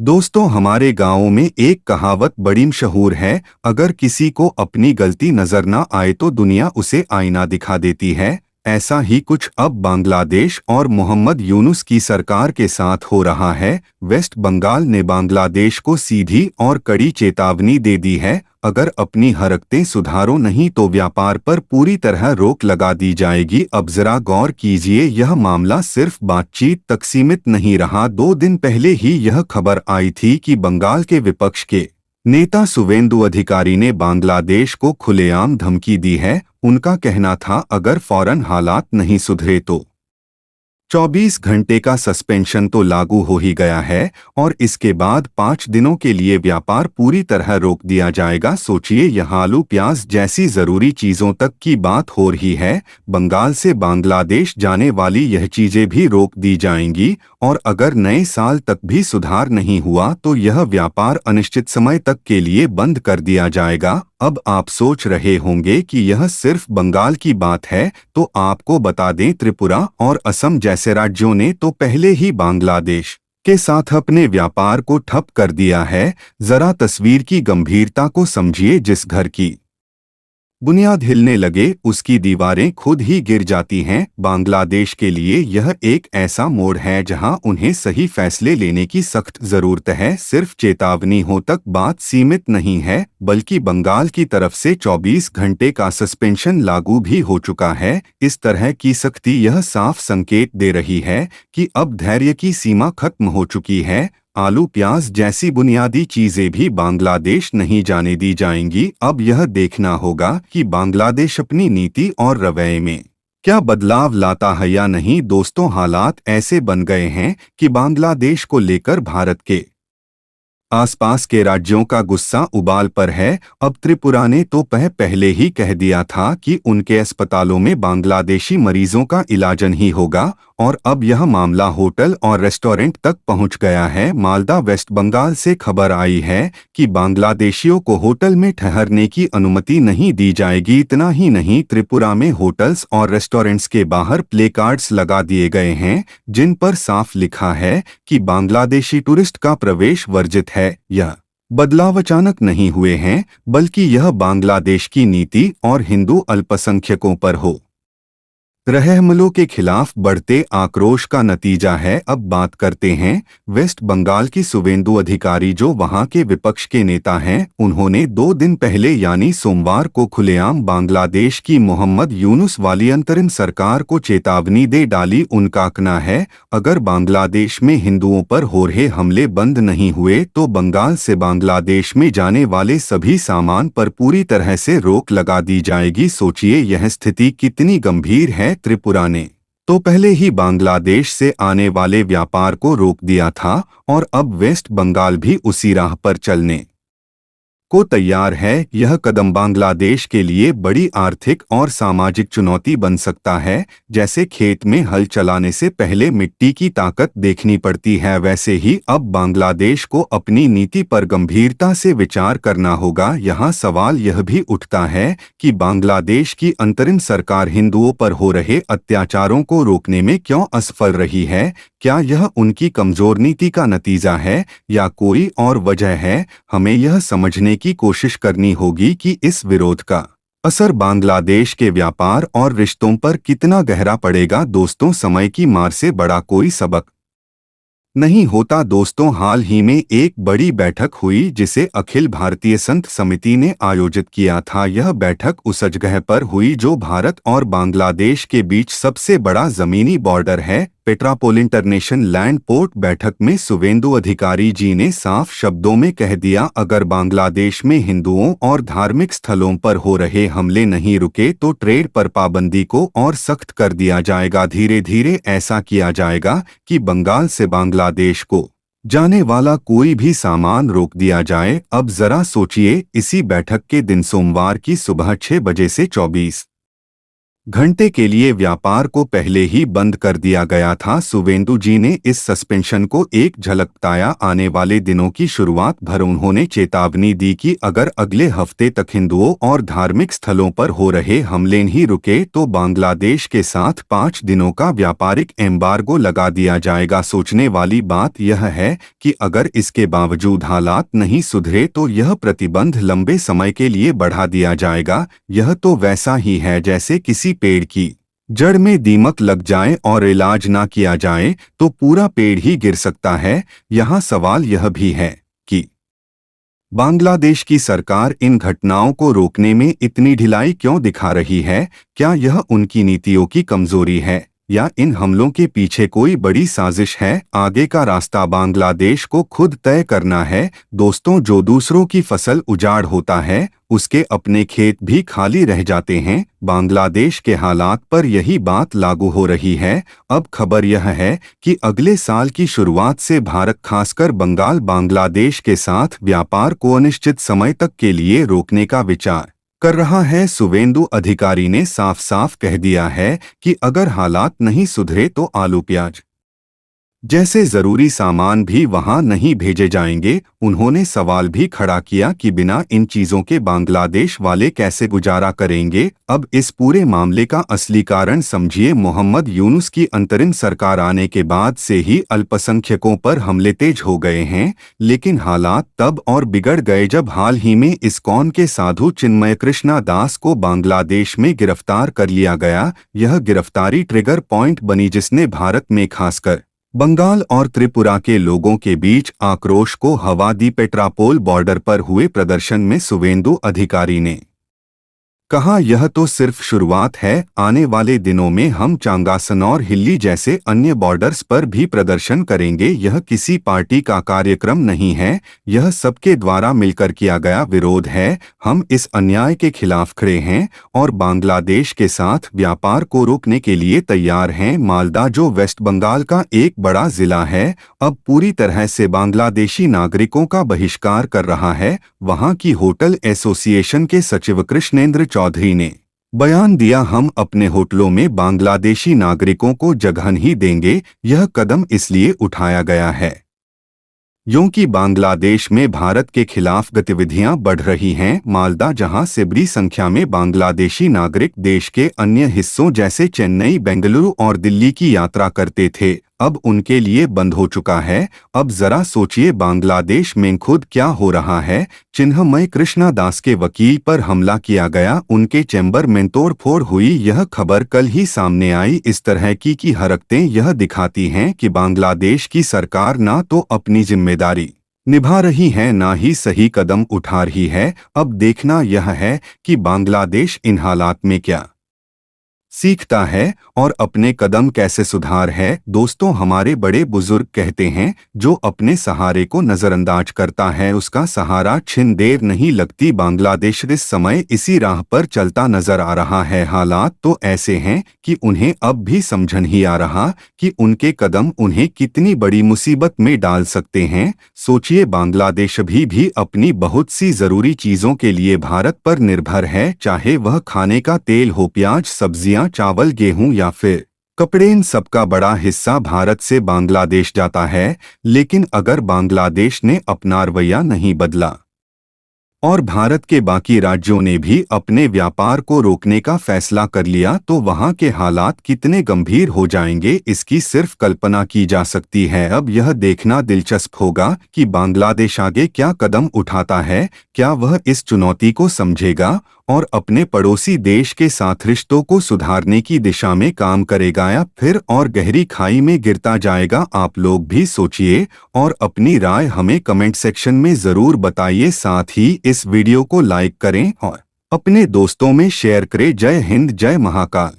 दोस्तों, हमारे गांव में एक कहावत बड़ी मशहूर है। अगर किसी को अपनी गलती नजर ना आए तो दुनिया उसे आईना दिखा देती है। ऐसा ही कुछ अब बांग्लादेश और मोहम्मद यूनुस की सरकार के साथ हो रहा है। वेस्ट बंगाल ने बांग्लादेश को सीधी और कड़ी चेतावनी दे दी है। अगर अपनी हरकतें सुधारो नहीं तो व्यापार पर पूरी तरह रोक लगा दी जाएगी। अब जरा गौर कीजिए, यह मामला सिर्फ बातचीत तक सीमित नहीं रहा। 2 दिन पहले ही यह खबर आई थी कि बंगाल के विपक्ष के नेता सुवेंदु अधिकारी ने बांग्लादेश को खुलेआम धमकी दी है। उनका कहना था, अगर फौरन हालात नहीं सुधरे तो 24 घंटे का सस्पेंशन तो लागू हो ही गया है और इसके बाद 5 दिनों के लिए व्यापार पूरी तरह रोक दिया जाएगा। सोचिए, यहाँ आलू प्याज जैसी जरूरी चीजों तक की बात हो रही है। बंगाल से बांग्लादेश जाने वाली यह चीजें भी रोक दी जाएंगी और अगर नए साल तक भी सुधार नहीं हुआ तो यह व्यापार अनिश्चित समय तक के लिए बंद कर दिया जाएगा। अब आप सोच रहे होंगे कि यह सिर्फ बंगाल की बात है, तो आपको बता दें, त्रिपुरा और असम जैसे राज्यों ने तो पहले ही बांग्लादेश के साथ अपने व्यापार को ठप कर दिया है। जरा तस्वीर की गंभीरता को समझिए। जिस घर की बुनियाद हिलने लगे उसकी दीवारें खुद ही गिर जाती हैं। बांग्लादेश के लिए यह एक ऐसा मोड़ है जहां उन्हें सही फैसले लेने की सख्त जरूरत है। सिर्फ चेतावनी हो तक बात सीमित नहीं है, बल्कि बंगाल की तरफ से 24 घंटे का सस्पेंशन लागू भी हो चुका है। इस तरह की सख्ती यह साफ संकेत दे रही है कि अब धैर्य की सीमा खत्म हो चुकी है। आलू प्याज जैसी बुनियादी चीजें भी बांग्लादेश नहीं जाने दी जाएंगी। अब यह देखना होगा कि बांग्लादेश अपनी नीति और रवैये में क्या बदलाव लाता है या नहीं। दोस्तों, हालात ऐसे बन गए हैं कि बांग्लादेश को लेकर भारत के आसपास के राज्यों का गुस्सा उबाल पर है। अब त्रिपुरा ने तो पहले ही कह दिया था कि उनके अस्पतालों में बांग्लादेशी मरीजों का इलाज नहीं होगा और अब यह मामला होटल और रेस्टोरेंट तक पहुंच गया है। मालदा वेस्ट बंगाल से खबर आई है कि बांग्लादेशियों को होटल में ठहरने की अनुमति नहीं दी जाएगी। इतना ही नहीं, त्रिपुरा में होटल्स और रेस्टोरेंट्स के बाहर प्ले कार्ड्स लगा दिए गए हैं जिन पर साफ लिखा है कि बांग्लादेशी टूरिस्ट का प्रवेश वर्जित है। यह बदलाव अचानक नहीं हुए हैं, बल्कि यह बांग्लादेश की नीति और हिंदू अल्पसंख्यकों पर हो रहे हमलों के खिलाफ बढ़ते आक्रोश का नतीजा है। अब बात करते हैं वेस्ट बंगाल की सुवेंदु अधिकारी, जो वहां के विपक्ष के नेता हैं। उन्होंने 2 दिन पहले यानी सोमवार को खुलेआम बांग्लादेश की मोहम्मद यूनुस वाली अंतरिम सरकार को चेतावनी दे डाली। उनका कहना है, अगर बांग्लादेश में हिंदुओं पर हो रहे हमले बंद नहीं हुए तो बंगाल से बांग्लादेश में जाने वाले सभी सामान पर पूरी तरह से रोक लगा दी जाएगी। सोचिए, यह स्थिति कितनी गंभीर है। त्रिपुरा ने तो पहले ही बांग्लादेश से आने वाले व्यापार को रोक दिया था और अब वेस्ट बंगाल भी उसी राह पर चलने को तैयार है। यह कदम बांग्लादेश के लिए बड़ी आर्थिक और सामाजिक चुनौती बन सकता है। जैसे खेत में हल चलाने से पहले मिट्टी की ताकत देखनी पड़ती है, वैसे ही अब बांग्लादेश को अपनी नीति पर गंभीरता से विचार करना होगा। यहाँ सवाल यह भी उठता है कि बांग्लादेश की अंतरिम सरकार हिंदुओं पर हो रहे अत्याचारों को रोकने में क्यों असफल रही है। क्या यह उनकी कमजोर नीति का नतीजा है या कोई और वजह है। हमें यह समझने की कोशिश करनी होगी कि इस विरोध का असर बांग्लादेश के व्यापार और रिश्तों पर कितना गहरा पड़ेगा। दोस्तों, समय की मार से बड़ा कोई सबक नहीं होता। दोस्तों, हाल ही में एक बड़ी बैठक हुई जिसे अखिल भारतीय संत समिति ने आयोजित किया था। यह बैठक उस जगह पर हुई जो भारत और बांग्लादेश के बीच सबसे बड़ा जमीनी बॉर्डर है, पेट्रापोल इंटरनेशनल लैंड पोर्ट। बैठक में सुवेंदु अधिकारी जी ने साफ शब्दों में कह दिया, अगर बांग्लादेश में हिंदुओं और धार्मिक स्थलों पर हो रहे हमले नहीं रुके तो ट्रेड पर पाबंदी को और सख्त कर दिया जाएगा। धीरे धीरे ऐसा किया जाएगा कि बंगाल से बांग्लादेश को जाने वाला कोई भी सामान रोक दिया जाए। अब जरा सोचिए, इसी बैठक के दिन सोमवार की सुबह 6 बजे से 24 घंटे के लिए व्यापार को पहले ही बंद कर दिया गया था। सुवेंदु जी ने इस सस्पेंशन को एक झलक बताया। आने वाले दिनों की शुरुआत भर उन्होंने चेतावनी दी कि अगर अगले हफ्ते तक हिंदुओं और धार्मिक स्थलों पर हो रहे हमले नहीं रुके तो बांग्लादेश के साथ 5 दिनों का व्यापारिक एम्बार्गो लगा दिया जाएगा। सोचने वाली बात यह है कि अगर इसके बावजूद हालात नहीं सुधरे तो यह प्रतिबंध लंबे समय के लिए बढ़ा दिया जाएगा। यह तो वैसा ही है जैसे किसी पेड़ की जड़ में दीमक लग जाए और इलाज ना किया जाए तो पूरा पेड़ ही गिर सकता है। यहाँ सवाल यह भी है कि बांग्लादेश की सरकार इन घटनाओं को रोकने में इतनी ढिलाई क्यों दिखा रही है? क्या यह उनकी नीतियों की कमजोरी है या इन हमलों के पीछे कोई बड़ी साजिश है? आगे का रास्ता बांग्लादेश को खुद तय करना है। दोस्तों, जो दूसरों की फसल उजाड़ होता है उसके अपने खेत भी खाली रह जाते हैं। बांग्लादेश के हालात पर यही बात लागू हो रही है। अब खबर यह है कि अगले साल की शुरुआत से भारत खासकर बंगाल बांग्लादेश के साथ व्यापार को अनिश्चित समय तक के लिए रोकने का विचार कर रहा है। सुवेंदु अधिकारी ने साफ साफ कह दिया है कि अगर हालात नहीं सुधरे तो आलू प्याज जैसे जरूरी सामान भी वहां नहीं भेजे जाएंगे। उन्होंने सवाल भी खड़ा किया कि बिना इन चीजों के बांग्लादेश वाले कैसे गुजारा करेंगे। अब इस पूरे मामले का असली कारण समझिए। मोहम्मद यूनुस की अंतरिम सरकार आने के बाद से ही अल्पसंख्यकों पर हमले तेज हो गए हैं, लेकिन हालात तब और बिगड़ गए जब हाल ही में इस्कॉन के साधु चिन्मय कृष्णा दास को बांग्लादेश में गिरफ्तार कर लिया गया। यह गिरफ्तारी ट्रिगर पॉइंट बनी जिसने भारत में खासकर बंगाल और त्रिपुरा के लोगों के बीच आक्रोश को हवा दी। पेट्रापोल बॉर्डर पर हुए प्रदर्शन में सुवेंदु अधिकारी ने कहा, यह तो सिर्फ शुरुआत है। आने वाले दिनों में हम चांगासन और हिल्ली जैसे अन्य बॉर्डर्स पर भी प्रदर्शन करेंगे। यह किसी पार्टी का कार्यक्रम नहीं है, यह सबके द्वारा मिलकर किया गया विरोध है। हम इस अन्याय के खिलाफ खड़े हैं और बांग्लादेश के साथ व्यापार को रोकने के लिए तैयार हैं। मालदा, जो वेस्ट बंगाल का एक बड़ा जिला है, अब पूरी तरह से बांग्लादेशी नागरिकों का बहिष्कार कर रहा है। वहां की होटल एसोसिएशन के सचिव कृष्णेंद्र चौधरी ने बयान दिया, हम अपने होटलों में बांग्लादेशी नागरिकों को जगह नहीं देंगे। यह कदम इसलिए उठाया गया है क्योंकि बांग्लादेश में भारत के खिलाफ गतिविधियां बढ़ रही हैं। मालदा, जहां से बड़ी संख्या में बांग्लादेशी नागरिक देश के अन्य हिस्सों जैसे चेन्नई, बेंगलुरु और दिल्ली की यात्रा करते थे, अब उनके लिए बंद हो चुका है। अब जरा सोचिए बांग्लादेश में खुद क्या हो रहा है। चिन्मय कृष्णा दास के वकील पर हमला किया गया, उनके चैम्बर में तोड़फोड़ हुई। यह खबर कल ही सामने आई। इस तरह की हरकतें यह दिखाती हैं कि बांग्लादेश की सरकार ना तो अपनी जिम्मेदारी निभा रही है, ना ही सही कदम उठा रही है। अब देखना यह है कि बांग्लादेश इन हालात में क्या सीखता है और अपने कदम कैसे सुधार है। दोस्तों, हमारे बड़े बुजुर्ग कहते हैं, जो अपने सहारे को नजरअंदाज करता है उसका सहारा छिन देर नहीं लगती। बांग्लादेश इस समय इसी राह पर चलता नजर आ रहा है। हालात तो ऐसे हैं कि उन्हें अब भी समझ नहीं आ रहा कि उनके कदम उन्हें कितनी बड़ी मुसीबत में डाल सकते हैं। सोचिए, बांग्लादेश भी अपनी बहुत सी जरूरी चीजों के लिए भारत पर निर्भर है, चाहे वह खाने का तेल हो, प्याज, सब्जियां, चावल, गेहूं या फिर कपड़े। इन सबका बड़ा हिस्सा भारत से बांग्लादेश जाता है। लेकिन अगर बांग्लादेश ने अपना रवैया नहीं बदला और भारत के बाकी राज्यों ने भी अपने व्यापार को रोकने का फैसला कर लिया तो वहां के हालात कितने गंभीर हो जाएंगे, इसकी सिर्फ कल्पना की जा सकती है। अब यह देखना दिलचस्प होगा कि बांग्लादेश आगे क्या कदम उठाता है। क्या वह इस चुनौती को समझेगा और अपने पड़ोसी देश के साथ रिश्तों को सुधारने की दिशा में काम करेगा या फिर और गहरी खाई में गिरता जाएगा? आप लोग भी सोचिए और अपनी राय हमें कमेंट सेक्शन में जरूर बताइए। साथ ही इस वीडियो को लाइक करें और अपने दोस्तों में शेयर करें। जय हिंद, जय महाकाल।